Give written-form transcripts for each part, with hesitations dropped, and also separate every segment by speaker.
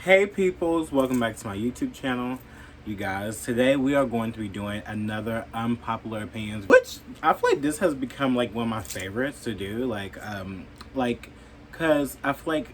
Speaker 1: Hey peoples, welcome back to my YouTube channel. You guys, today we are going to be doing another unpopular opinions, which I feel like this has become like one of my favorites to do. Cause I feel like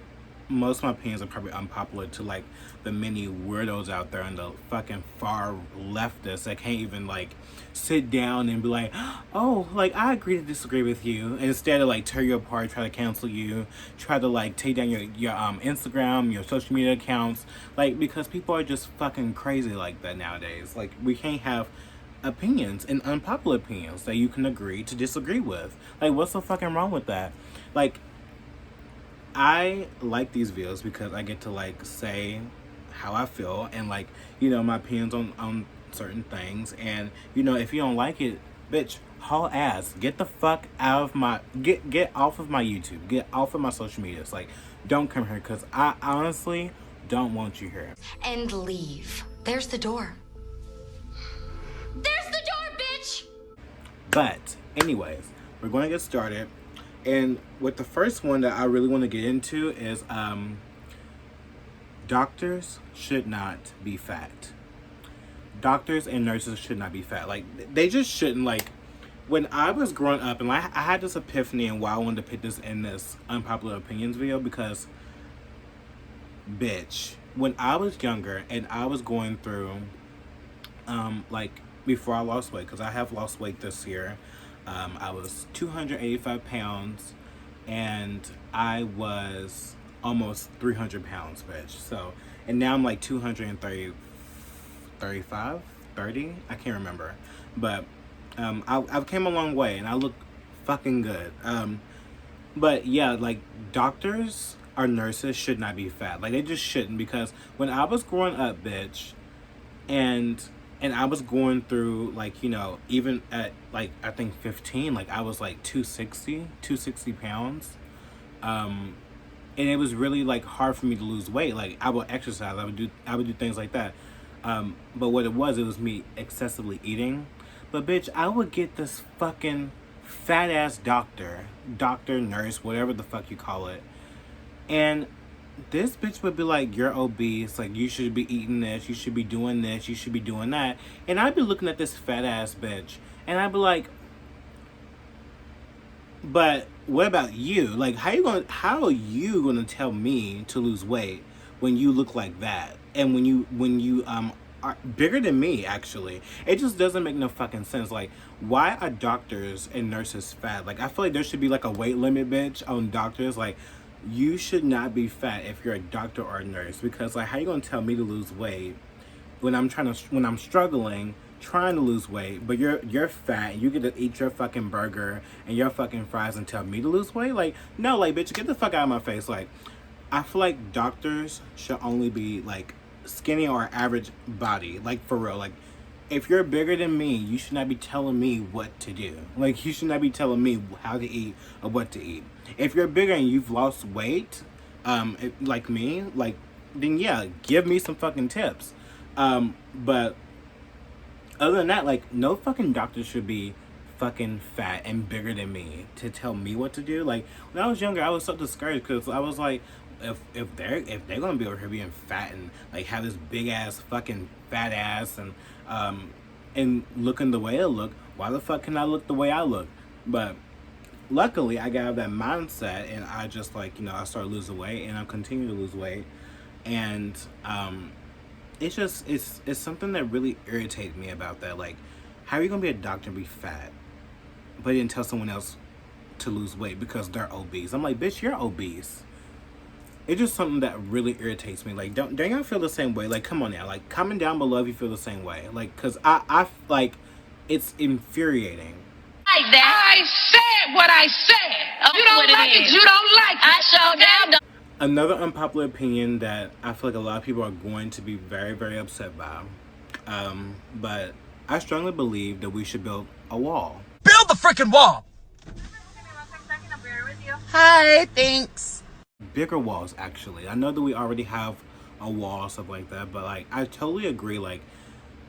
Speaker 1: most of my opinions are probably unpopular to like the many weirdos out there and the fucking far leftists that can't even like sit down and be like, oh, like I agree to disagree with you. Instead of like tear you apart, try to cancel you, try to like take down your Instagram, your social media accounts, like because people are just fucking crazy like that nowadays. Like we can't have opinions and unpopular opinions that you can agree to disagree with. Like what's so fucking wrong with that? Like I like these videos because I get to like say how I feel and like, my opinions on certain things. And if you don't like it, bitch, haul ass. Get the fuck out of my get off of my YouTube. Get off of my social medias. Like, don't come here because I honestly don't want you here.
Speaker 2: And leave. There's the door. There's the door, bitch!
Speaker 1: But anyways, we're gonna get started. And with the first one that I really want to get into is doctors should not be fat. Doctors and nurses should not be fat. Like they just shouldn't. Like when I was growing up, and I had this epiphany and why I wanted to put this in this unpopular opinions video because, bitch, when I was younger and I was going through, like before I lost weight, because I have lost weight this year. I was 285 pounds and I was almost 300 pounds, bitch. So, and now I'm like 230, 35, 30? I can't remember. But I've came a long way and I look fucking good. But yeah, like doctors or nurses should not be fat. Like they just shouldn't, because when I was growing up, bitch, and I was going through like, even at like I think 15, like I was like 260 pounds. And it was really like hard for me to lose weight. Like I would exercise, I would do things like that. But what it was me excessively eating. But bitch, I would get this fucking fat ass doctor, nurse, whatever the fuck you call it. And this bitch would be like, you're obese, like you should be eating this, you should be doing this, you should be doing that. And I'd be looking at this fat ass bitch and I'd be like, but what about you? Like how are you gonna tell me to lose weight when you look like that? And when you are bigger than me, actually. It just doesn't make no fucking sense. Like, why are doctors and nurses fat? Like I feel like there should be like a weight limit, bitch, on doctors. Like you should not be fat if you're a doctor or a nurse, because like how you gonna tell me to lose weight when I'm struggling trying to lose weight, but you're fat and you get to eat your fucking burger and your fucking fries and tell me to lose weight? Like no, like bitch, get the fuck out of my face. Like I feel like doctors should only be like skinny or average body, like for real. Like if you're bigger than me, you should not be telling me what to do. Like you should not be telling me how to eat or what to eat. If you're bigger and you've lost weight, like me, like then yeah, give me some fucking tips. But other than that, like no fucking doctor should be fucking fat and bigger than me to tell me what to do. Like when I was younger, I was so discouraged because I was like, if they're gonna be over here being fat and like have this big ass fucking fat ass and looking the way I look, why the fuck can I look the way I look? But luckily I got out of that mindset and I just like, I started losing weight and I continue to lose weight. And it's something that really irritates me about that. Like, how are you gonna be a doctor and be fat but then tell someone else to lose weight because they're obese? I'm like, bitch, you're obese. It's just something that really irritates me. Like, don't y'all feel the same way? Like, come on now. Like, comment down below if you feel the same way. Like, cause I like, it's infuriating.
Speaker 3: Like that. I said what I said. You don't like it. You don't like it. I showed down.
Speaker 1: Another unpopular opinion that I feel like a lot of people are going to be very, very upset by. But I strongly believe that we should build a wall.
Speaker 4: Build the freaking wall! Hi, thanks.
Speaker 1: Bigger walls, actually. I know that we already have a wall, stuff like that, but like I totally agree. Like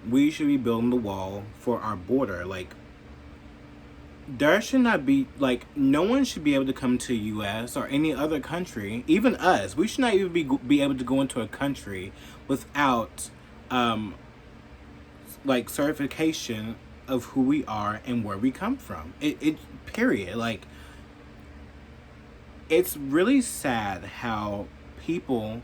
Speaker 1: we should be building the wall for our border. Like there should not be, like, no one should be able to come to US or any other country, even us. We should not even be able to go into a country without like certification of who we are and where we come from. It period. Like, it's really sad how people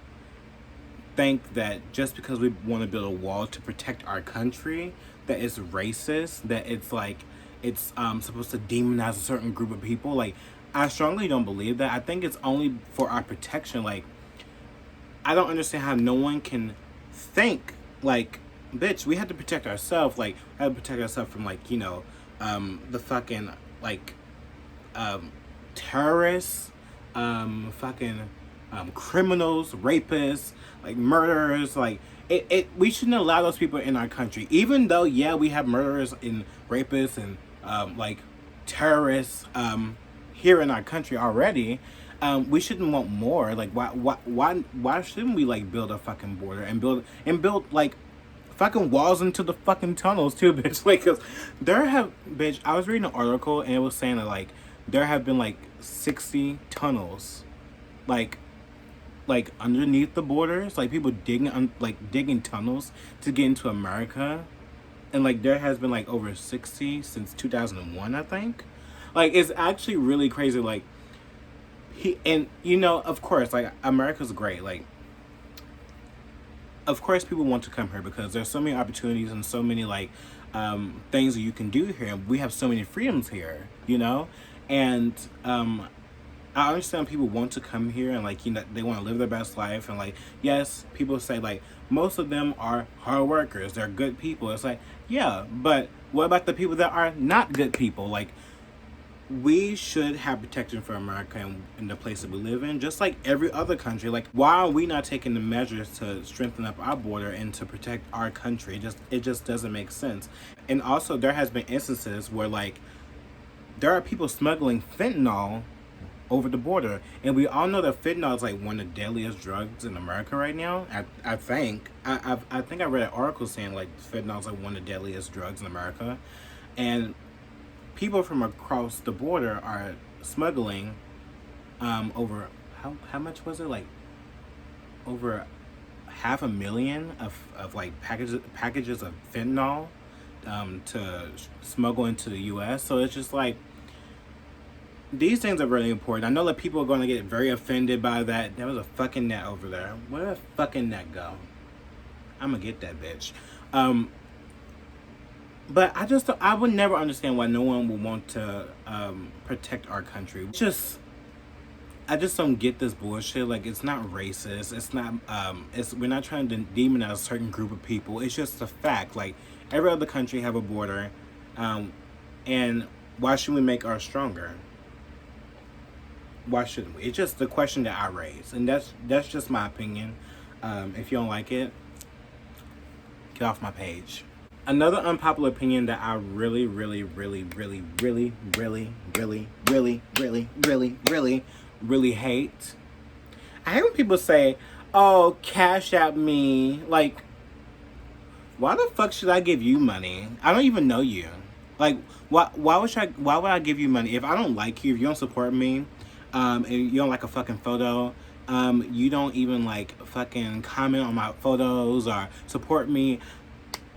Speaker 1: think that just because we want to build a wall to protect our country, that it's racist, that it's like it's supposed to demonize a certain group of people. Like, I strongly don't believe that. I think it's only for our protection. Like, I don't understand how no one can think like, bitch, we have to protect ourselves. Like, we have to protect ourselves from, like, you know, the fucking, like, terrorists, fucking criminals, rapists, like murderers. Like, we shouldn't allow those people in our country. Even though, yeah, we have murderers and rapists and like terrorists here in our country already. We shouldn't want more. Like, why shouldn't we, like, build a fucking border and build like fucking walls into the fucking tunnels too, bitch? Like, cause bitch, I was reading an article and it was saying that, like, there have been like 60 tunnels, like underneath the borders, like people digging tunnels to get into America, and like there has been like over 60 since 2001, I think. Like, it's actually really crazy. Like, and you know, of course, like, America's great. Like, of course people want to come here because there's so many opportunities and so many, like, things that you can do here, and we have so many freedoms here, you know. And I understand people want to come here and, like, you know, they want to live their best life, and, like, yes, people say, like, most of them are hard workers, they're good people. It's like, yeah, but what about the people that are not good people? Like, we should have protection for America and the places we live in, just like every other country. Like, why are we not taking the measures to strengthen up our border and to protect our country? It just doesn't make sense. And also, there has been instances where, like, there are people smuggling fentanyl over the border, and we all know that fentanyl is like one of the deadliest drugs in America right now. I think I think I read an article saying, like, fentanyl is like one of the deadliest drugs in America, and people from across the border are smuggling over how much was it, like over 500,000 of like packages of fentanyl to smuggle into the US. So it's just like, these things are really important. I know that people are going to get very offended by that. There was a fucking net over there. Where did the fucking net go? I'm gonna get that bitch. But I would never understand why no one would want to protect our country. I just don't get this bullshit. Like, it's not racist. It's not. We're not trying to demonize a certain group of people. It's just a fact. Like, every other country have a border, and why should we make ours stronger? Why shouldn't we? It's just the question that I raise, and that's just my opinion. If you don't like it, get off my page. Another unpopular opinion that I really, really, really, really, really, really, really, really, really, really, really, really hate. I hate when people say, "Oh, cash at me." Like, why the fuck should I give you money? I don't even know you. Like, why would I give you money if I don't like you, if you don't support me, and you don't like a fucking photo, you don't even, like, fucking comment on my photos or support me?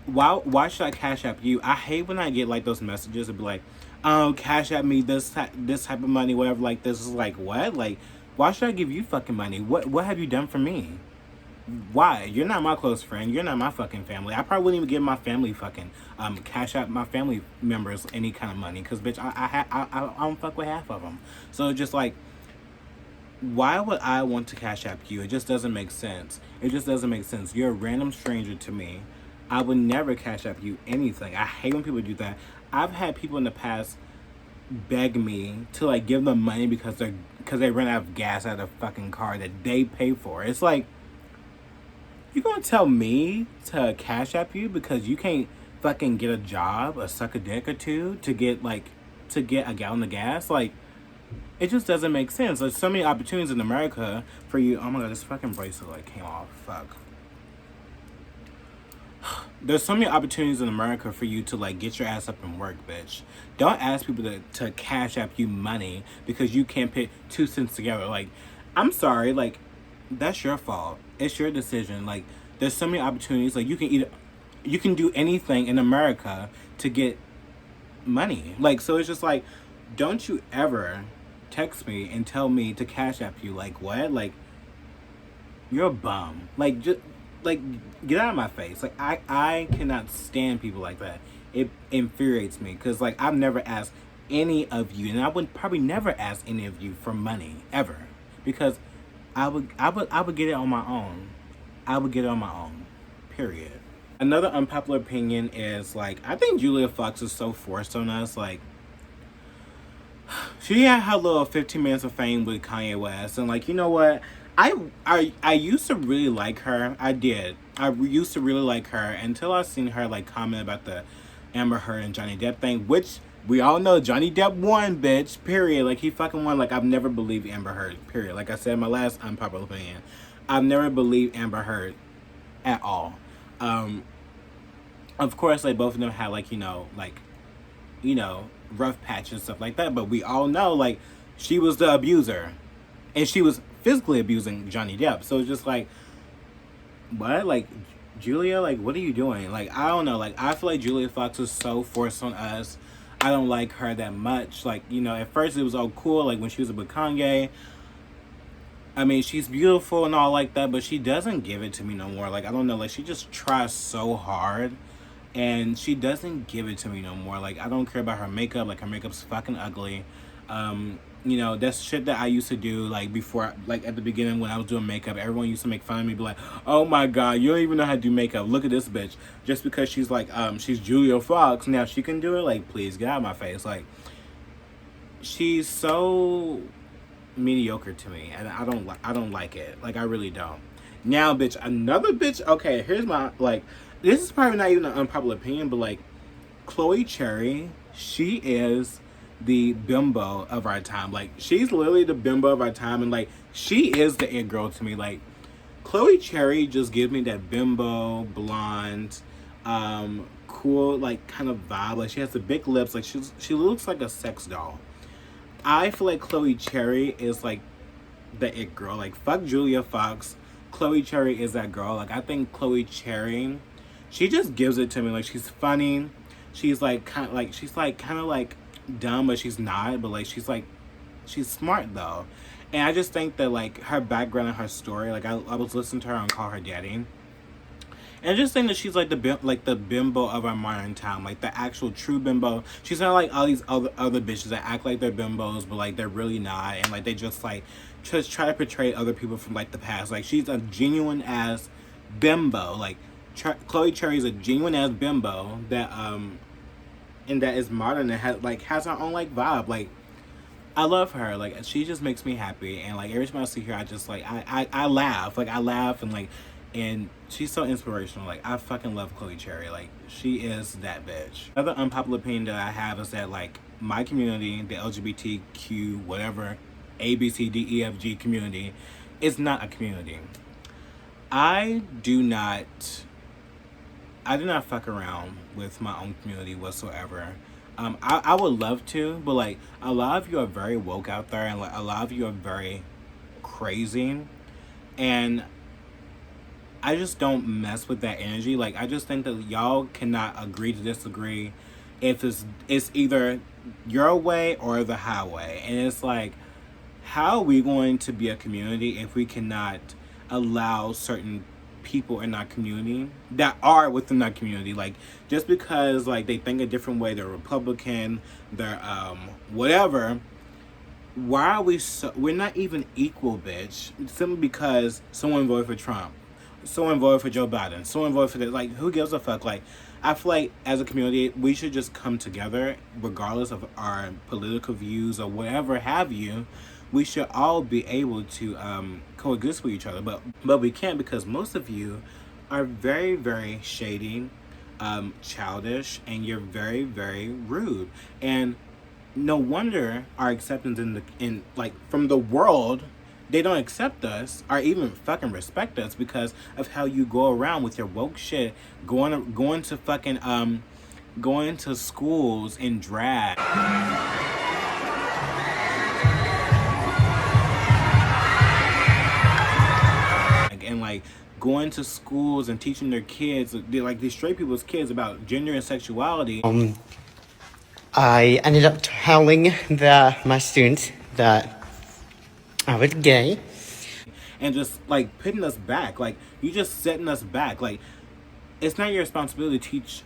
Speaker 1: Why should I cash app you? I hate when I get, like, those messages and be like, "Oh, cash app me this type of money," whatever. Like, this is like, what? Like, why should I give you fucking money? What have you done for me? Why? You're not my close friend. You're not my fucking family. I probably wouldn't even give my family fucking cash out my family members any kind of money, because, bitch, I don't fuck with half of them. So just, like, why would I want to cash app you? It just doesn't make sense. It just doesn't make sense. You're a random stranger to me. I would never cash app you anything. I hate when people do that. I've had people in the past beg me to, like, give them money because they ran out of gas out of a fucking car that they pay for. It's like, you gonna tell me to cash app you because you can't fucking get a job or suck a dick or two to get a gallon of gas? Like, it just doesn't make sense. There's so many opportunities in America for you. Oh my god, this fucking bracelet, like, came off. Fuck. there's so many opportunities in America for you to like get your ass up and work, bitch. Don't ask people to cash app you money because you can't put 2 cents together. Like, I'm sorry, like, that's your fault. It's your decision. Like, there's so many opportunities. Like, you can do anything in America to get money. Like, so it's just like, don't you ever text me and tell me to cash app you. Like, what? Like, you're a bum. Like, just like, get out of my face. Like, I cannot stand people like that. It infuriates me because like I've never asked any of you, and I would probably never ask any of you for money ever, because I would get it on my own. I would get it on my own. Period. Another unpopular opinion is like, I think Julia Fox is so forced on us. Like, she had her little 15 minutes of fame with Kanye West, and like, you know what? I used to really like her. I did. I used to really like her until I seen her like comment about the Amber Heard and Johnny Depp thing, which we all know Johnny Depp won, bitch. Period. Like, he fucking won. Like, I've never believed Amber Heard. Period. Like I said in my last unpopular opinion, I've never believed Amber Heard at all. Of course, like, both of them had like, rough patches and stuff like that, but we all know like she was the abuser, and she was physically abusing Johnny Depp. So it's just like, what? Like, Julia, like, what are you doing? Like, I don't know. Like, I feel like Julia Fox is so forced on us. I don't like her that much. Like, at first it was all cool, like, when she was with Kanye. I mean, she's beautiful and all like that, but she doesn't give it to me no more. Like, I don't know. Like, she just tries so hard, and she doesn't give it to me no more. Like, I don't care about her makeup. Like, her makeup's fucking ugly. That's shit that I used to do, like, before, like, at the beginning when I was doing makeup. Everyone used to make fun of me, be like, oh my god, you don't even know how to do makeup. Look at this bitch. Just because she's, like, she's Julia Fox, now she can do it? Like, please, get out of my face. Like, she's so mediocre to me, and I don't like it. Like, I really don't. Now, bitch, another bitch, okay, here's my, like, this is probably not even an unpopular opinion, but, like, Chloe Cherry, she is the bimbo of our time. Like, she's literally the bimbo of our time, and like, she is the it girl to me. Like, Chloe Cherry just gives me that bimbo, blonde, cool, like, kind of vibe. Like, she has the big lips. Like, she looks like a sex doll. I feel like Chloe Cherry is like the it girl. Like, fuck Julia Fox. Chloe Cherry is that girl. Like, I think Chloe Cherry, she just gives it to me. Like, she's funny. She's like kind of like dumb, but she's not. But like, she's smart though. And I just think that like her background and her story. Like, I was listening to her on Call Her Daddy, and I just think that she's like the bimbo of our modern time, like the actual true bimbo. She's not like all these other bitches that act like they're bimbos, but like they're really not, and like they just try to portray other people from like the past. Like, she's a genuine ass bimbo. Like, Chloe Cherry is a genuine ass bimbo that and that is modern and has her own like vibe. Like, I love her. Like, she just makes me happy, and like every time I see her, I just like I laugh. Like, I laugh, and she's so inspirational. Like, I fucking love Chloe Cherry. Like, she is that bitch. Another unpopular opinion that I have is that like my community, the LGBTQ whatever, ABCDEFG community, is not a community. I do not fuck around with my own community whatsoever. I would love to, but like, a lot of you are very woke out there, and like, a lot of you are very crazy, and I just don't mess with that energy. Like, I just think that y'all cannot agree to disagree. If it's either your way or the highway, and it's like, how are we going to be a community if we cannot allow certain people in our community that are within our community? Like, just because like they think a different way, they're Republican, they're whatever, why are we're not even equal, bitch, simply because someone voted for Trump, someone voted for Joe Biden, someone voted for this. Like, who gives a fuck? Like, I feel like as a community we should just come together regardless of our political views or whatever have you. We should all be able to coexist with each other, but we can't, because most of you are very, very shady, childish, and you're very, very rude. And no wonder our acceptance in like from the world they don't accept us or even fucking respect us because of how you go around with your woke shit, going to fucking going to schools in drag. And like going to schools and teaching their kids, like these straight people's kids, about gender and sexuality.
Speaker 5: I ended up telling my students that I was gay.
Speaker 1: And just like putting us back, like you just setting us back. Like it's not your responsibility to teach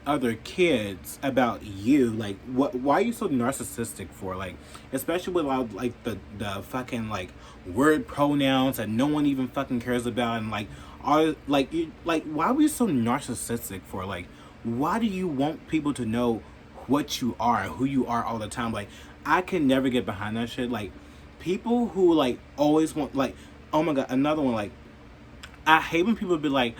Speaker 1: other kids about you. Like why are you so narcissistic for? Like especially with like the fucking like word pronouns that no one even fucking cares about, and like all like you like why are we so narcissistic for? Like why do you want people to know what you are and who you are all the time? Like I can never get behind that shit. Like people who like always want, like, oh my god, another one, like I hate when people be like,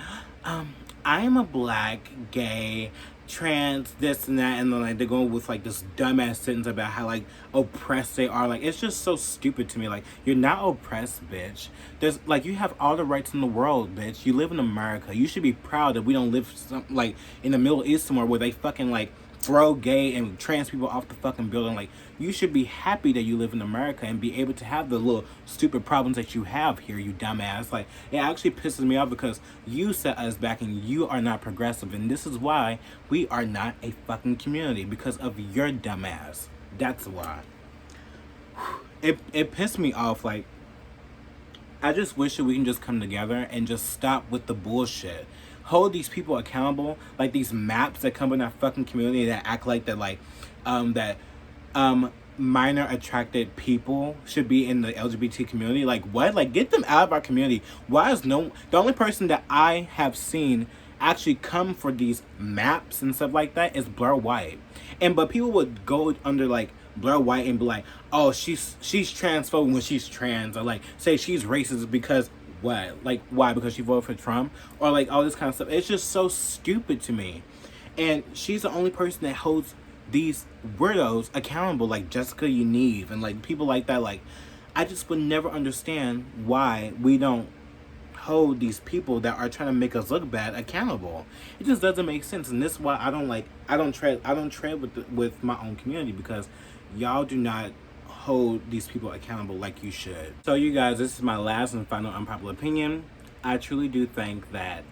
Speaker 1: I am a black, gay, trans, this and that, and then like they go with like this dumbass sentence about how like oppressed they are. Like it's just so stupid to me. Like you're not oppressed, bitch. There's like you have all the rights in the world, bitch. You live in America. You should be proud that we don't live like in the Middle East somewhere where they fucking like throw gay and trans people off the fucking building. Like you should be happy that you live in America and be able to have the little stupid problems that you have here, you dumbass. Like it actually pisses me off because you set us back and you are not progressive, and this is why we are not a fucking community, because of your dumbass. That's why. It pissed me off. Like I just wish that we can just come together and just stop with the bullshit. Hold these people accountable, like these maps that come in our fucking community that act like that, like minor attracted people should be in the LGBT community. Like what? Like get them out of our community. Why is the only person that I have seen actually come for these maps and stuff like that is Blair White. But people would go under like Blair White and be like, oh, she's transphobic when she's trans, or like say she's racist because what? Like why? Because she voted for Trump, or like all this kind of stuff. It's just so stupid to me. And she's the only person that holds these weirdos accountable, like Jessica Yaniv and like people like that. Like I just would never understand why we don't hold these people that are trying to make us look bad accountable. It just doesn't make sense, and this is why I don't tread with my own community, because y'all do not hold these people accountable like you should. So you guys, this is my last and final unpopular opinion. I truly do think that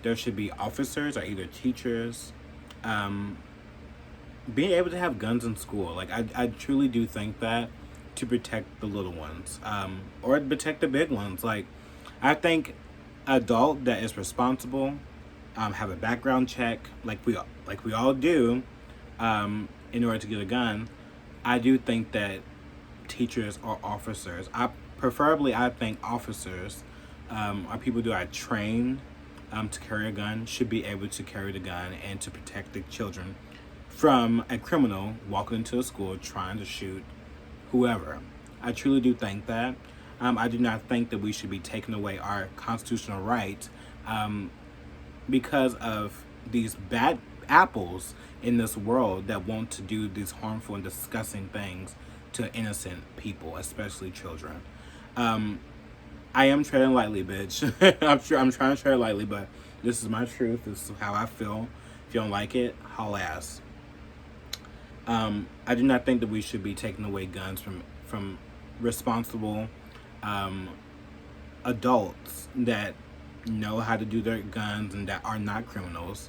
Speaker 1: there should be officers or either teachers being able to have guns in school. Like I truly do think that, to protect the little ones, or protect the big ones. Like I think adult that is responsible, have a background check like we all do, in order to get a gun. I do think that teachers or officers, I think officers, or people who are trained to carry a gun, should be able to carry the gun and to protect the children from a criminal walking into a school trying to shoot whoever. I truly do think that. I do not think that we should be taking away our constitutional rights because of these bad apples in this world that want to do these harmful and disgusting things to innocent people, especially children. I am treading lightly, bitch. I'm trying to tread lightly, but this is my truth. This is how I feel. If you don't like it, haul ass. I do not think that we should be taking away guns from responsible adults that know how to do their guns and that are not criminals,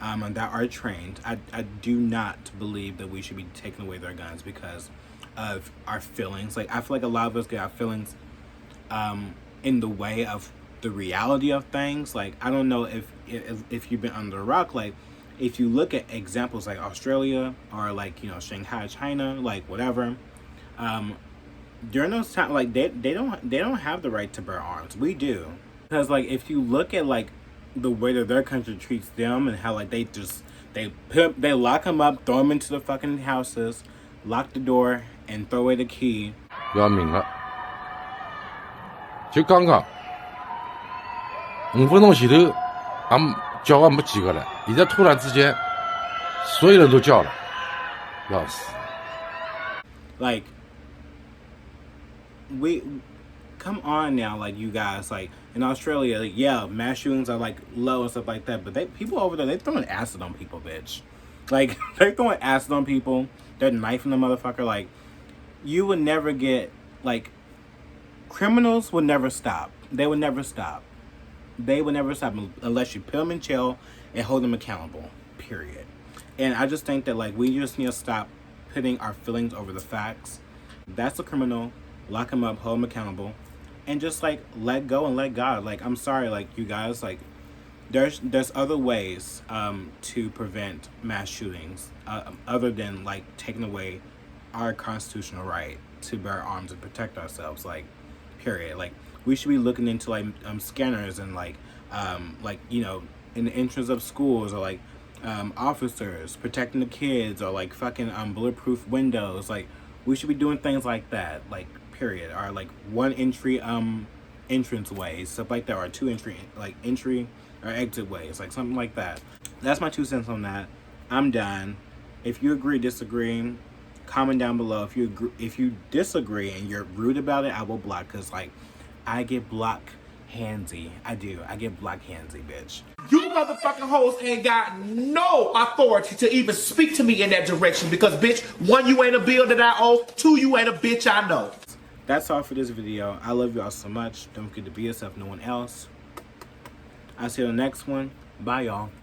Speaker 1: and that are trained. I do not believe that we should be taking away their guns because of our feelings. Like I feel like a lot of us get our feelings in the way of the reality of things. Like I don't know if you've been under a rock. Like if you look at examples like Australia or like, you know, Shanghai, China, like whatever, during those times, like they don't have the right to bear arms. We do. Because like if you look at like the way that their country treats them and how like they lock them up, throw them into the fucking houses, lock the door and throw away the key.
Speaker 6: 要明了，就刚刚5分钟前头，俺叫俺没几个了，现在突然之间，所有人都叫了，要死。
Speaker 1: Like we come on now, like, you guys, like, in Australia, like, yeah, mass shootings are like low and stuff like that, but people over there, they throwing acid on people, bitch. Like, they're throwing acid on people, they're knifing the motherfucker. Like, you would never get, like, criminals would never stop. They would never stop. They would never stop unless you put them in jail and hold them accountable, period. And I just think that, like, we just need to stop putting our feelings over the facts. That's a criminal. Lock him up, hold him accountable, and just, like, let go and let God. Like, I'm sorry, like, you guys, like, there's other ways to prevent mass shootings other than, like, taking away our constitutional right to bear arms and protect ourselves. Like, period. Like, we should be looking into, like, scanners and, like, you know, in the entrance of schools, or, like, officers protecting the kids, or, like, fucking bulletproof windows. Like, we should be doing things like that. Like, period. Or, like, one entry entrance ways, stuff like that, or two entry or exit ways, like something like that. That's my 2 cents on that. I'm done. If you agree, disagree, comment down below. If you agree, if you disagree and you're rude about it, I will block, because, like, I get block handsy. I do. I get block handsy, bitch.
Speaker 4: You motherfucking hoes ain't got no authority to even speak to me in that direction because, bitch, 1, you ain't a bill that I owe. 2, you ain't a bitch I know.
Speaker 1: That's all for this video. I love y'all so much. Don't forget to be yourself, no one else. I'll see you on the next one. Bye, y'all.